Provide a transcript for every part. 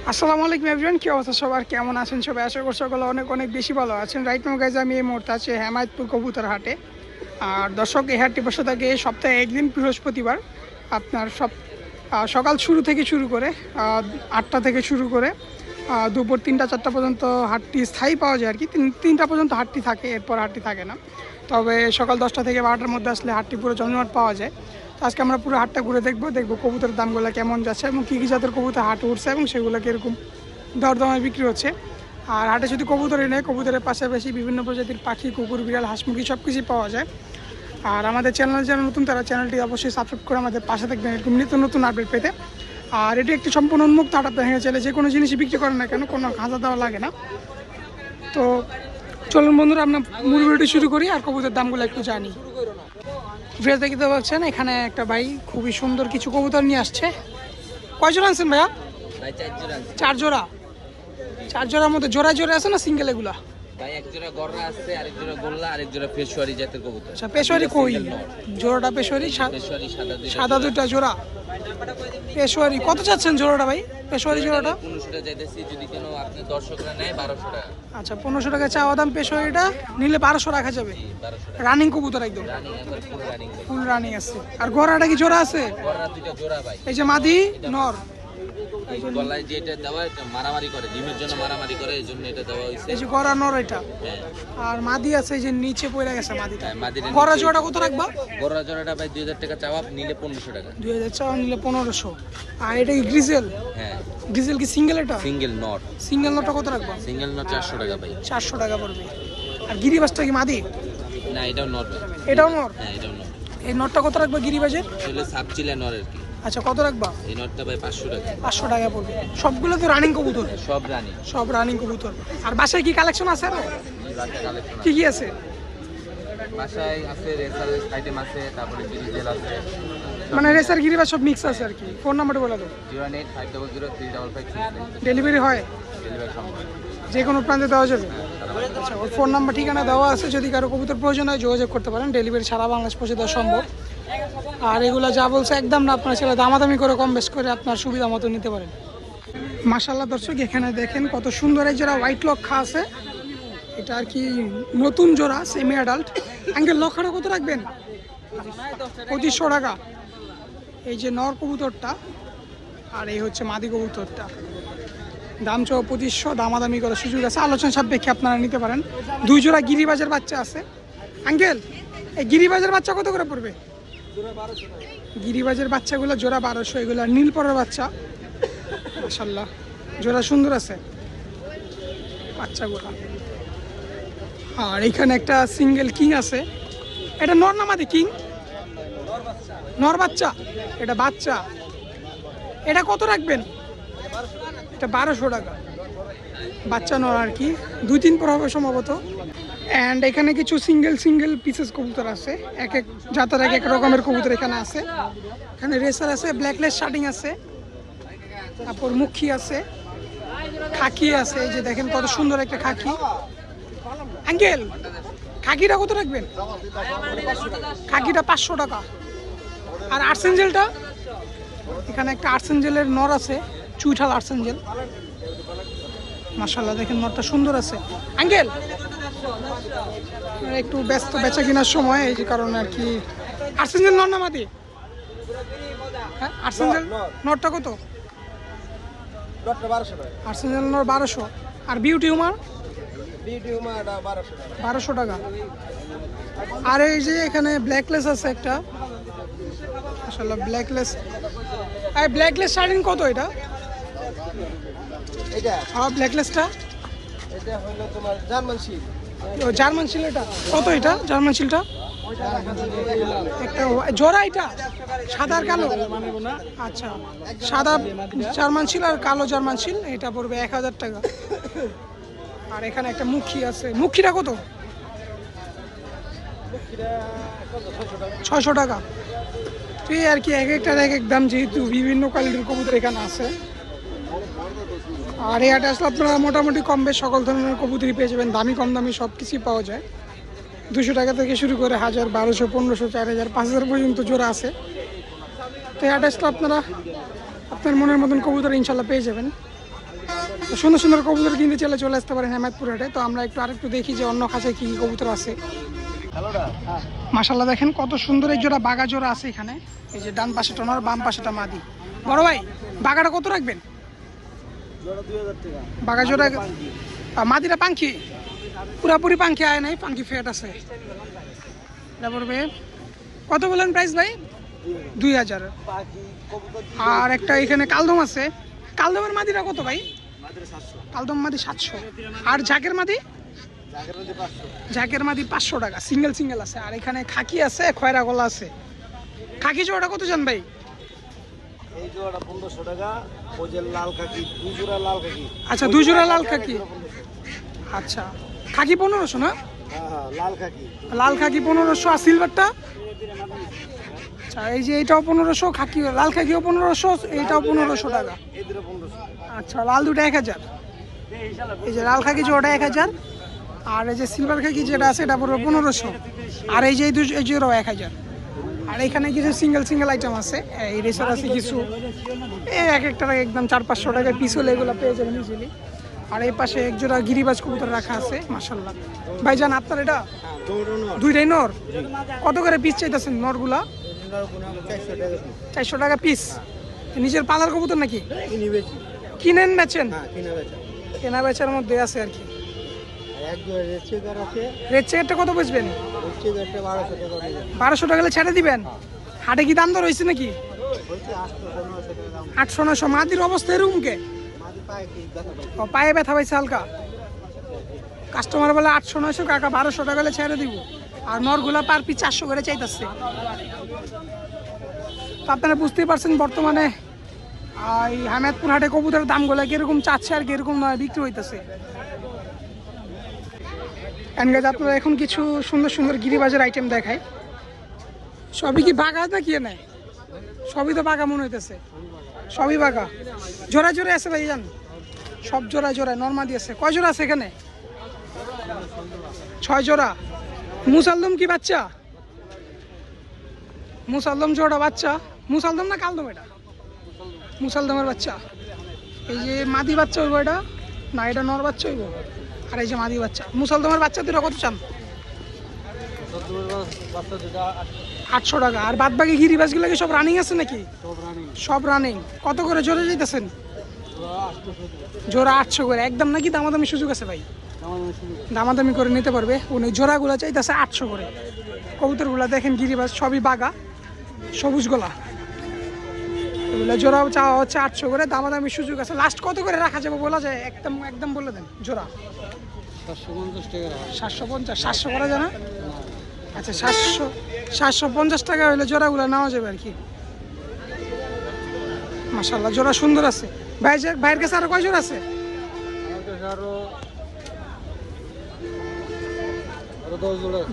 আসসালামু আলাইকুম এভরিওয়ান, কি অবস্থা সবার, কেমন আছেন সবাই? আশা করি সকলে অনেক অনেক বেশি ভালো আছেন। রাইট নাও গাইজ, আমি এই মুহূর্তে আছি হেমায়তপুর কবুতর হাটে। আর দর্শক, এই হাটটি বসে থাকে সপ্তাহে একদিন বৃহস্পতিবার। আপনার সকাল থেকে শুরু করে 8টা থেকে শুরু করে দুপুর 3টা-4টা পর্যন্ত হাটটি স্থায়ী পাওয়া যায় আর কি। 3টা পর্যন্ত হাটটি থাকে, এরপর হাটটি থাকে না। তবে সকাল 10টা থেকে 12টার মধ্যে আসলে হাটটি পুরো জমজমাট পাওয়া যায়। তো আজকে আমরা পুরো হাটটা ঘুরে দেখবো কবুতরের দামগুলো কেমন যাচ্ছে এবং কী কী জাতের কবুতর হাটে উঠছে এবং সেগুলো কীরকম দরদামে বিক্রি হচ্ছে। আর হাটে শুধু কবুতরই নেই, কবুতরের পাশাপাশি বিভিন্ন প্রজাতির পাখি, কুকুর, বিড়াল, হাঁস মুরগি সব কিছুই পাওয়া যায়। আর আমাদের চ্যানেল যারা নতুন, তারা চ্যানেলটি অবশ্যই সাবস্ক্রাইব করে আমাদের পাশে থাকবেন এরকম নিত্য নতুন আপডেট পেতে। আর এটি একটি সম্পূর্ণ উন্মুক্ত হাট, আপনার ভেঙে চাইলে যে কোনো জিনিসই বিক্রি করেন না কেন, কোনো খাঁচা দেওয়া লাগে না। তো চলুন বন্ধুরা, আমরা মূল ভিডিওটি শুরু করি আর কবুতরের দামগুলো একটু জানি। ফ্রেশ দেখতে পাচ্ছেন, এখানে একটা ভাই খুবই সুন্দর কিছু কবুতর নিয়ে আসছে। কয় জোড়া আনছেন ভাইয়া? 4 জোড়া। 4 জোড়ার মধ্যে জোড়া আছে না সিঙ্গেল এগুলা? ভাই এক জোড়া গররা আছে, আরেক জোড়া গোল্লা, আরেক জোড়া পেশোয়ারি জাতের কবুতর। আচ্ছা, পেশোয়ারি কই? জোড়াটা পেশোয়ারি, সাদা দুইটা জোড়া। পেশোয়ারি কত চাচ্ছেন জোড়াটা ভাই? পেশোয়ারি জোড়াটা 1500 টাকা যাইতেছি, যদি কেন আপনি দর্শকরা নেয় 1200 টাকা। আচ্ছা, 1500 টাকা চাওয়া দাম। পেশোয়ারিটা নিলে 1200 রাখা যাবে। 1200 টাকা রানিং কবুতর একদম রানিং, একবার ফুল রানিং। ফুল রানিং আছে। আর গড়াটা কি জোড়া আছে? গররা দুইটা জোড়া ভাই। এই যে মাদি নর, এই গলায় যে এটা দেওয়া, এটা মারামারি করে, ডিমের জন্য মারামারি করে, এই জন্য এটা দেওয়া হইছে। এই যে গড়া নর এটা। হ্যাঁ। আর মাদি আছে এই যে নিচে পড়ে গেছে মাদিটা। হ্যাঁ, মাদিটা গড়া জোড়াটা কত রাখবা? গররা জোড়াটা ভাই 2000 টাকা চাওয়া, নিলে 1500 টাকা। 2000 চাওয়া, নিলে 1500। আর এটা কি গ্রিজেল? হ্যাঁ, গ্রিজেল কি সিঙ্গেল? এটা সিঙ্গেল নট। সিঙ্গেল নটটা কত রাখবা? সিঙ্গেল নট 400 টাকা ভাই। 400 টাকা পড়বে। আর গিরিবাজটা কি মাদি? না, এটাও নট ভাই। এটাও নর? হ্যাঁ, এটাও নট। এই নটটা কত রাখবা গিরিবাজের? আসলে সাবচিলা নর আর কি। আচ্ছা, কত রাখবা? এই নটটা ভাই 500 টাকা। 500 টাকা পড়বে। সবগুলো তো রানিং কবুতর? সব রানি। সব রানিং কবুতর। আর বাসায় কি কালেকশন আছে আরো? কালেকশন কি কি আছে? বাসায় আছে, রেসার আইটেম আছে, তারপরে ডিজেল আছে। মানে রেসার গিরিবাজ সব মিক্স আছে আর কি। ফোন নাম্বারটা বলে দাও। 08500355355। ডেলিভারি হয়? ডেলিভারি সম্ভব। যে কোনো প্রান্তে দেওয়া যাবে? আচ্ছা, ওর ফোন নাম্বার ঠিকানা দেওয়া আছে, যদি কারো কবুতর প্রয়োজন হয় যোগাযোগ করতে পারেন। ডেলিভারি সারা বাংলাদেশ পৌঁছে দেওয়া সম্ভব। আর এগুলো যা বলছে একদম না, আপনার ছেলে দামাদামি করে কম বেশ করে আপনার সুবিধা মতো নিতে পারেন। মাশাআল্লাহ দর্শক, এখানে দেখেন কত সুন্দর এই জোড়া হোয়াইট লক্ষা আছে। এটা আর কি নতুন জোড়া, সেমি অ্যাডাল্ট। আঙ্কেল, লক্ষাটা কত রাখবেন? 2500 টাকা। এই যে নর কবুতরটা, আর এই হচ্ছে মাদি কবুতরটা। দাম চাও 2500, দামাদামি করার সুযোগ আছে, আলোচনা সাপেক্ষে আপনারা নিতে পারেন। 2 জোড়া গিরিবাজের বাচ্চা আছে। আঙ্কেল, এই গিরিবাজের বাচ্চা কত করে পড়বে? গিরিবাজের বাচ্চাগুলো জোড়া 1200। এগুলো নীল পরের বাচ্চা। মাশাআল্লাহ, জোড়া সুন্দর আছে বাচ্চাগুলো। আর এখানে একটা সিঙ্গেল কিং আছে। এটা নর না মাদি? কিং নর বাচ্চা, এটা বাচ্চা। এটা কত রাখবেন? এটা 1200 টাকা। বাচ্চা নর আর কি, 2-3 পর হবে সম্ভবত। অ্যান্ড এখানে কিছু সিঙ্গেল পিসেস কবুতর আছে, এক এক জাতের এক এক রকমের কবুতর এখানে আছে। এখানে রেসার আছে, ব্ল্যাকলেস শার্টিং আছে, তারপর মুখী আছে, খাকি আছে। এই যে দেখেন কত সুন্দর একটা খাকি। আঙ্কেল, খাকিটা কত রাখবেন? খাকিটা 500 টাকা। আর আর্সেঞ্জেলটা? এখানে একটা আর্সেঞ্জেলের নর আছে, চুইঠাল আর্সেঞ্জেল। মাশাআল্লাহ, দেখেন নরটা সুন্দর আছে। আঙ্কেল, একটু ব্যস্ত বেচা কেনার সময়, এই যে কারণে আর কি। আর্সেঞ্জেল নর না মাদি? হ্যাঁ, আর্সেঞ্জেল নরটা কত? আর্সেঞ্জেল নর 1200। আর বিউটি উমার? 1200 টাকা। আর এই যে এখানে ব্ল্যাকলেস আছে একটা, মাশাআল্লাহ ব্ল্যাকলেস। এই ব্ল্যাকলেস শার্টিং কত এটা? হ্যাঁ, ব্ল্যাকলেসটা এটা হলো তোমার জার্মান শিল। জার্মান শিল। এটা কত? এটা জার্মান শিলটা একটা জোড়া, এটা সাদা আর কালো? আচ্ছা, সাদা জার্মান শিল আর কালো জার্মান শিল, এটা পড়বে 1000 টাকা। আর এখানে একটা মুখী আছে। মুখীটা কত? 600 টাকা। তো এই আর কি, এক একটার এক এক দাম, যেহেতু বিভিন্ন কোয়ালিটির কবুতর এখানে আছে। আর এই হাটে আসলে আপনারা মোটামুটি কম বেশ সকল ধরনের কবুতরই পেয়ে যাবেন। দামি কম দামি সব কিছুই পাওয়া যায়। 200 টাকা থেকে শুরু করে 1000, 1200, 1500, 4000, 5000 পর্যন্ত জোড়া আছে। তো এই হাটে আসলে আপনারা আপনার মনের মতন কবুতর ইনশাল্লাহ পেয়ে যাবেন। তো সুন্দর সুন্দর কবুতর কিনতে চলে আসতে পারেন হেমায়তপুর হাটে। তো আমরা আরেকটু দেখি যে অন্য খাঁচায় কি কি কবুতর আছে। মাশাআল্লাহ দেখেন কত সুন্দর এক জোড়া বাঘা জোড়া আছে এখানে। এই যে ডান পাশেটা নর, বাম পাশেটা মাদি। বড় ভাই বাঘাটা কত রাখবেন? বাঘা জোড়া মাদিটা পাঙ্খি, পুরাপুরি পাঙ্খি আয় নাই, পাঙ্খি ফেট আছে। এটা পড়বে কত বলেন প্রাইস ভাই? 2000। আর একটা এখানে কালদম আছে, কালদমের মাদিটা কত ভাই? কালদম মাদি 700। আর ঝাঁকের মাদি? ঝাঁকের মাদি 500 টাকা, সিঙ্গেল আছে। আর এখানে খাকি আছে, খয়রা গলা আছে। খাকি জোড়াটা কত জান ভাই? এই জোড়াটা 1500 টাকা। ওই যে লাল খাকি, দুই জোড়া লাল খাকি। আচ্ছা 2 জোড়া লাল খাকি। আচ্ছা খাকি 1500 না? হ্যাঁ লাল খাকি। লাল খাকি 1500। আর সিলভারটা? আচ্ছা এই যে এইটাও 1500, খাকি লাল খাকিও 1500, এইটাও 1500 টাকা। এদিকে 1500। আচ্ছা লাল দুটো 1000। এই যে লাল খাকি জোড়াটা 1000। আর এই যে সিলভার খাকি যেটা আছে এটা পড়বে 1500। আর এই যে এই জোড়াও 1000। আর এখানে কিছু সিঙ্গেল আইটেম আছে, এই রেসার আছে কিছু, এই এক একটা একদম 400-500 টাকা পিস হলে এগুলো পেয়ে যাবেন ইজিলি। আর এই পাশে এক জোড়া গিরিবাজ কবুতর রাখা আছে মাশাআল্লাহ। ভাইজান আপনার এটা দুইটাই নর? কত করে পিস চাইতেছেন নরগুলা? 400 টাকা পিস। নিজের পালার কবুতর নাকি? কিনেন বেচেন? কেনা বেচার মধ্যে আছে আর কি। রেড চেকারটা কত বেচবেন? 1200 টাকা ছেড়ে দিবেন? হাটে কি দাম দর হয়েছে নাকি? 800-900। মাদির অবস্থা এরকম কে? পায়ে ব্যথা পাইছে হালকা। কাস্টমার বলে 800-900, কাকা 1200 টাকা ছেড়ে দিব। আর নরগুলা পার পিস 400 করে চাইতেছে। তো আপনারা বুঝতেই পারছেন বর্তমানে এই হেমায়তপুর হাটে কবুতরের দামগুলো কিরকম চাচ্ছে আর কিরকম নয় বিক্রি হইতেছে। আপনারা এখন কিছু সুন্দর গিরিবাজের আইটেম দেখায়। সবই কি বাঘা না কি নেয়? সবই তো বাঘা মনে হইতেছে, সবই বাঘা। জোড়া আছে ভাই জান? সব জোড়া নর্মাদি আছে। কয় জোড়া আছে এখানে? 6 জোড়া। মুসালদম কি বাচ্চা? মুসালদম জোড়া বাচ্চা। মুসালদম না কালদম? এটা মুসালদমের বাচ্চা। এই যে মাদি বাচ্চা হইব এটা না, এটা নর বাচ্চা হইব। আর এই যে মাদি বাচ্চা। মুসালদমের বাচ্চা দুটো কত চান? 800 টাকা। আর বাদ বাকি গিরিবাজগুলো কি সব রানিং আছে নাকি? সব রানিং। কত করে জোড়া যাইতেছেন? জোড়া 800 করে একদম নাকি দামাদামি সুযোগ আছে ভাই? দামাদামি করে নিতে পারবে। উনি জোড়াগুলো চাইতেছে 800 করে। কবুতরগুলো দেখেন গিরিবাজ সবই বাঘা, সবুজ গলা। এগুলো জোড়াও চাওয়া হচ্ছে 800 করে, দামাদামি সুযোগ আছে। লাস্ট কত করে রাখা যাবে বলা যায়? একদম বলে দেন। জোড়া 750 টাকা। 750? 700 করা যায় না? আচ্ছা 750 টাকা হলে জোড়াগুলো নেওয়া যাবে আর কি। মাশাআল্লাহ জোড়া সুন্দর আছে। ভাইয়ের কাছে আরো কয় জোড়া আছে? আরো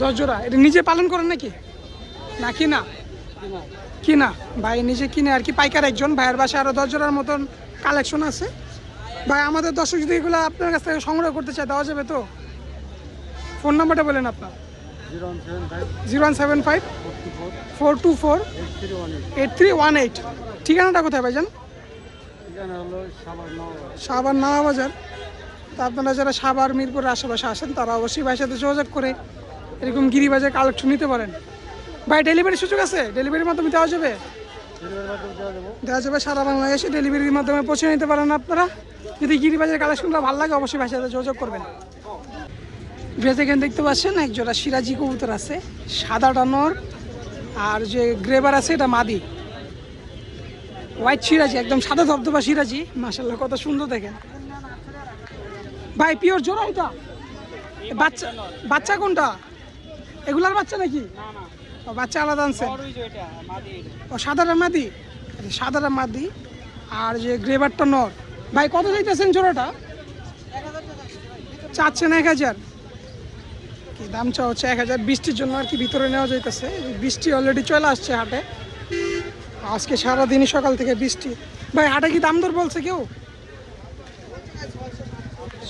10 জোড়া। এটা নিজে পালন করেন নাকি না কিনা? কিনা। ভাই নিজে কিনে আর কি, পাইকার একজন। ভাইয়ের বাসায় আরো 10 জোড়ার মতন কালেকশন আছে। ভাই আমাদের দর্শক যদি এগুলো আপনার কাছ থেকে সংগ্রহ করতে চায় দেওয়া যাবে তো? ফোন নাম্বারটা বলেন আপনার। 0175 424 8318। ঠিকানাটা কোথায় ভাইজান? সাভার নাওয়া বাজার। তা আপনারা যারা সাভার মিরপুরের আশেপাশে আসেন তারা অবশ্যই ভাইয়ের সাথে যোগাযোগ করে এরকম গিরিবাজের কালেকশন নিতে পারেন। ভাই ডেলিভারি সুযোগ আছে? ডেলিভারির মাধ্যমে দেওয়া যাবে? দেওয়া যাবে। সারা বাংলাদেশে ডেলিভারির মাধ্যমে পৌঁছে নিতে পারেন আপনারা। যদি গিরিবাজের কালেকশনটা ভালো লাগে অবশ্যই ভাইয়ের সাথে যোগাযোগ করবেন। এখানে দেখতে পাচ্ছেন এক জোড়া সিরাজি কবুতর আছে, সাদাটা নর আর যে গ্রেবার আছে এটা মাদি। হোয়াইট সিরাজি, একদম সাদা ধবধবা সিরাজি। মাশাআল্লাহ কত সুন্দর দেখেন ভাই। পিওর জোড়া এটা? বাচ্চা কোনটা? এগুলার বাচ্চা নাকি? বাচ্চা আলাদা আনছেন? ও সাদাটা মাদি। সাদাটা মাদি আর যে গ্রেবারটা নর। ভাই কত চাইতেছেন জোড়াটা? চাচ্ছেন 1000? কি দাম চা হচ্ছে 1000। বৃষ্টির জন্য আর কি ভিতরে নেওয়া যাইতেছে। বৃষ্টি অলরেডি চলে আসছে হাটে, আজকে সারাদিনই সকাল থেকে বৃষ্টি। ভাই হাটে কি দাম দর বলছে কেউ?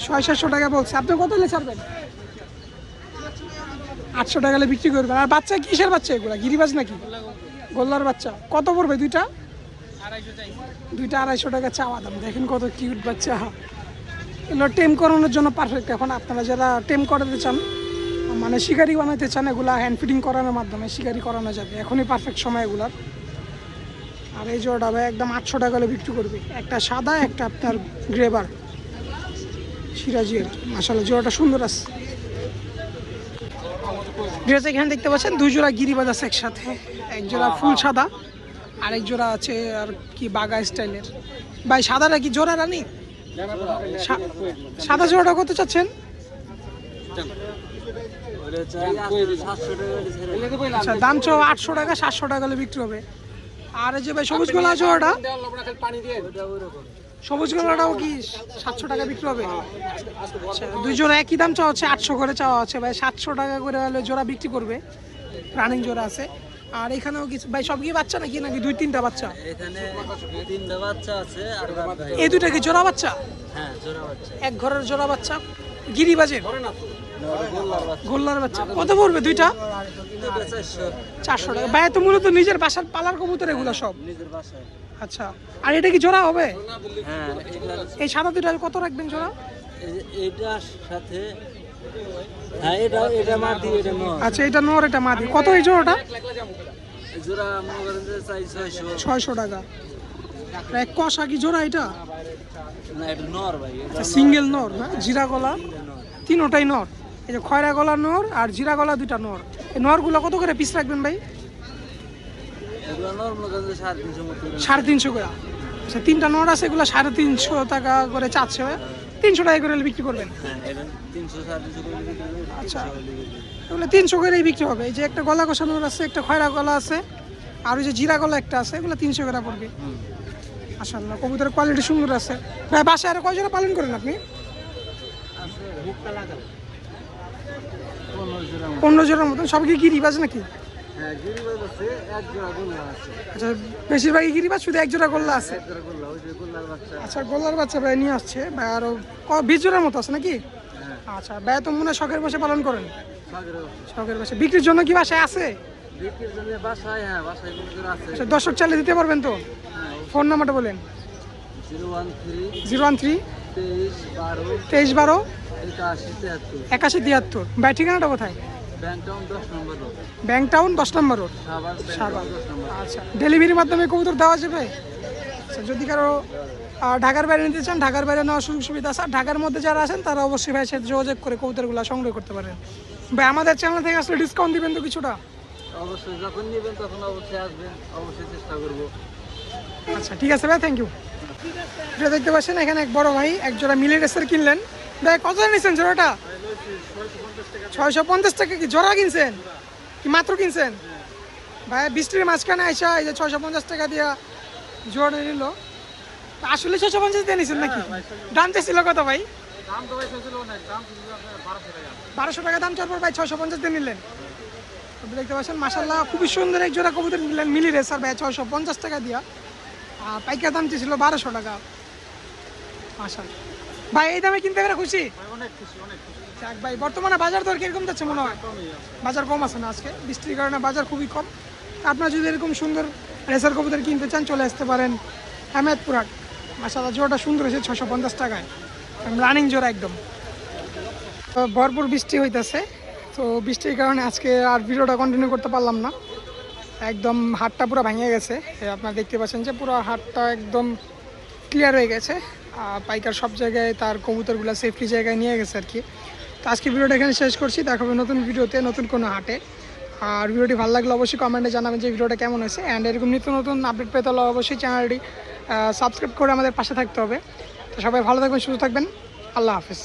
600-700 টাকা বলছে। আপনি কত হলে ছাড়বেন? 800 টাকা হলে বিক্রি করবেন। আর বাচ্চা কিসের বাচ্চা এগুলা? গিরিবাজ নাকি? গোল্লার বাচ্চা। কত পড়বে দুইটা? 250 টাকা চাওয়া দাম। দেখেন কত কিউট বাচ্চা। এগুলো টেম করানোর জন্য পারফেক্ট। এখন আপনারা যারা টেম করাতে চান, মানে শিকারি বানাতে চান, এগুলা হ্যান্ড ফিডিং করানোর মাধ্যমে শিকারি করানো যাবে। এখনই পারফেক্ট সময় এগুলার। আর এই জোড়াটা ভাই একদম 800 টাকা হলে বিক্রি করবে। একটা সাদা, একটা আপনার গ্রেবার সিরাজির। মাশাআল্লাহ জোড়াটা সুন্দর আছে। এখানে দেখতে পাচ্ছেন 2 জোড়া গিরিবাজ আছে একসাথে। এক জোড়া ফুল সাদা, আর এক জোড়া আছে আর কি বাগা স্টাইলের। ভাই সাদাটা কি জোড়া রানী? সাদা জোড়াটা কত চাচ্ছেন? আচ্ছা, দাম চো 800 টাকা, 700 টাকা হলে বিক্রি হবে। আর এই যে ভাই সবুজ গোলা জোড়াটা, সবুজ গোলাটাও কি 700 টাকা বিক্রি হবে? আচ্ছা, 2 জোড়া একই দাম চাওয়া হচ্ছে, 800 করে চাওয়া হচ্ছে। ভাই 700 টাকা করে হলে জোড়া বিক্রি করবে। রানিং জোড়া আছে। আর এখানেও কিছু ভাই, সব কি বাচ্চা নাকি 2-3টা বাচ্চা? এখানে 3টা বাচ্চা আছে আর এই দুইটা কি জোড়া বাচ্চা? হ্যাঁ, জোড়া বাচ্চা। এক ঘরের জোড়া বাচ্চা গিরিবাজের গোল্লার বাচ্চা। কত পড়বে দুইটা? 400 টাকা। ভাই তো মূলত নিজের বাসার পালার কবুতর এগুলো সব? নিজের বাসায়। আচ্ছা, আর এটা কি জোড়া হবে? হ্যাঁ, এই সাদা দুইটা কত রাখবেন জোড়া? এটার সাথে হ্যাঁ, এটা মাদি, এটা নর। আচ্ছা, এটা নর, এটা মাদি। কত এই জোড়াটা? জোড়া মনে করেন যে চাই 600 টাকা। এক কষা কি জোড়া এটা? না, এটা নর ভাই। আচ্ছা, সিঙ্গেল নর না? জিরা গলা তিনোটাই নর। এই যে খয়রা গলা নর আর জিরা গলা দুইটা নর। এই নরগুলো কত করে পিস রাখবেন ভাই? এগুলো নর মনে করেন যে 350 মতো। 350 করে। আচ্ছা, 3টা নর আছে, এগুলো 350 টাকা করে চাচ্ছে। 300 টাকা করে বিক্রি করবেন? হ্যাঁ, এটা 300-350 করে বিক্রি করবে। আচ্ছা, এগুলো 300 করেই বিক্রি হবে। এই যে একটা গলা কষানোর আছে, একটা খয়রা গলা আছে, আর ওই যে জিরা গলা একটা আছে, এগুলো 300 করে পড়বে। মাশাআল্লাহ, কবুতরের কোয়ালিটি সুন্দর আছে। ভাই বাসায় আর কয় জোড়া পালন করেন আপনি? 15 জোড়ার মতন। সব কি গিরিবাজ নাকি? হ্যাঁ, গিরিবাজ আছে, এক জোড়া গোল্লা আছে। আচ্ছা, বেশিরভাগই গিরিবাজ, শুধু এক জোড়া গোল্লা আছে। এক জোড়া গোল্লা, ওই যে গোল্লার বাচ্চা। আচ্ছা, গোল্লার বাচ্চা ভাই নিয়ে আসছে ভাই। আরো 20 জোড়ার মতো আছে নাকি? হ্যাঁ, আচ্ছা, ভাই তো মনে হয় শখের বসে পালন করেন? সাগরে শখের বসে। বিক্রির জন্য কি বাসায় আছে? বিক্রির জন্য বাসায়, হ্যাঁ, বাসায় কবুতর আছে। আচ্ছা, দর্শক চাইলে দিতে পারবেন তো? হ্যাঁ, ফোন নাম্বারটা বলেন। 013 013 23 12 23 12 81 73। 81 73। ভাই ঠিকানাটা কোথায়? ব্যাংক টাউন 10 নম্বর রোড, ব্যাংক টাউন 10 নম্বর রোড, সাভার। সাভার। 10 নম্বর। আচ্ছা, ডেলিভারির মাধ্যমে কবুতর দেওয়া যাবে? আচ্ছা, যদি কারো ঢাকার বাইরে নিতে চান, ঢাকার বাইরে নেওয়ার সুযোগ সুবিধা আছে। আর ঢাকার মধ্যে যারা আছেন তারা অবশ্যই ভাইয়ের সাথে যোগাযোগ করে কবুতরগুলো সংগ্রহ করতে পারেন। ভাই আমাদের চ্যানেল থেকে আসলে ডিসকাউন্ট দিবেন তো কিছুটা? অবশ্যই, যখন নেবেন তখন অবশ্যই আসবেন, অবশ্যই চেষ্টা করব। আচ্ছা, ঠিক আছে ভাই, থ্যাংক ইউ। এটা দেখতে পাচ্ছেন এখানে এক বড় ভাই এক জোড়া মিলি রেসার কিনলেন। ভাই কত নিয়েছেন জোড়াটা? 650 টাকা। কি জোড়া কিনছেন কি মাত্র কিনছেন? ভাই বৃষ্টির মাঝখানে আইসা এই যে 650 টাকা দিয়া জোড়া নিল। আসলে 650 দিয়ে নিছেন নাকি? দাম ছিল কত ভাই? 1200 টাকা দাম চাওয়ার পর ভাই 650 দিয়ে নিলেন। দেখতে পাচ্ছেন মাশাআল্লাহ, খুবই সুন্দর এক জোড়া কবুতর নিলেন মিলি রেসার ভাই 650 টাকা দিয়া। আর পাইকার দাম ছিল 1200 টাকা। মাশাআল্লাহ ভাই, এই দামে কিনতে পেরে খুশি? অনেক খুশি, অনেক খুশি। যাক ভাই, বর্তমানে বাজার দর কিরকম যাচ্ছে মনে হয়? বাজার কম আছে না আজকে? বৃষ্টির কারণে বাজার খুবই কম। আপনারা যদি এরকম সুন্দর রেসার কবুতর কিনতে চান, চলে আসতে পারেন হেমায়তপুর হাট। মাশাআল্লাহ, জোড়াটা সুন্দর হয়েছে 650 টাকায়, রানিং জোড়া একদম। তো ভরপুর বৃষ্টি হইতেছে, তো বৃষ্টির কারণে আজকে আর ভিডিওটা কন্টিনিউ করতে পারলাম না। একদম হাটটা পুরো ভেঙে গেছে। আপনারা দেখতে পাচ্ছেন যে পুরো হাটটা একদম ক্লিয়ার হয়ে গেছে। পাইকার সব জায়গায় তার কবুতরগুলো সেফটি জায়গায় নিয়ে গেছে আর কি। তো আজকে ভিডিওটা এখানে শেষ করছি। দেখা হবে নতুন ভিডিওতে, নতুন কোনো হাটে। আর ভিডিওটি ভালো লাগলে অবশ্যই কমেন্টে জানাবেন যে ভিডিওটা কেমন হয়েছে। অ্যান্ড এরকম নিত্য নতুন আপডেট পেতে হলে অবশ্যই চ্যানেলটি সাবস্ক্রাইব করে আমাদের পাশে থাকতে হবে। তো সবাই ভালো থাকবেন, সুস্থ থাকবেন। আল্লাহ হাফেজ।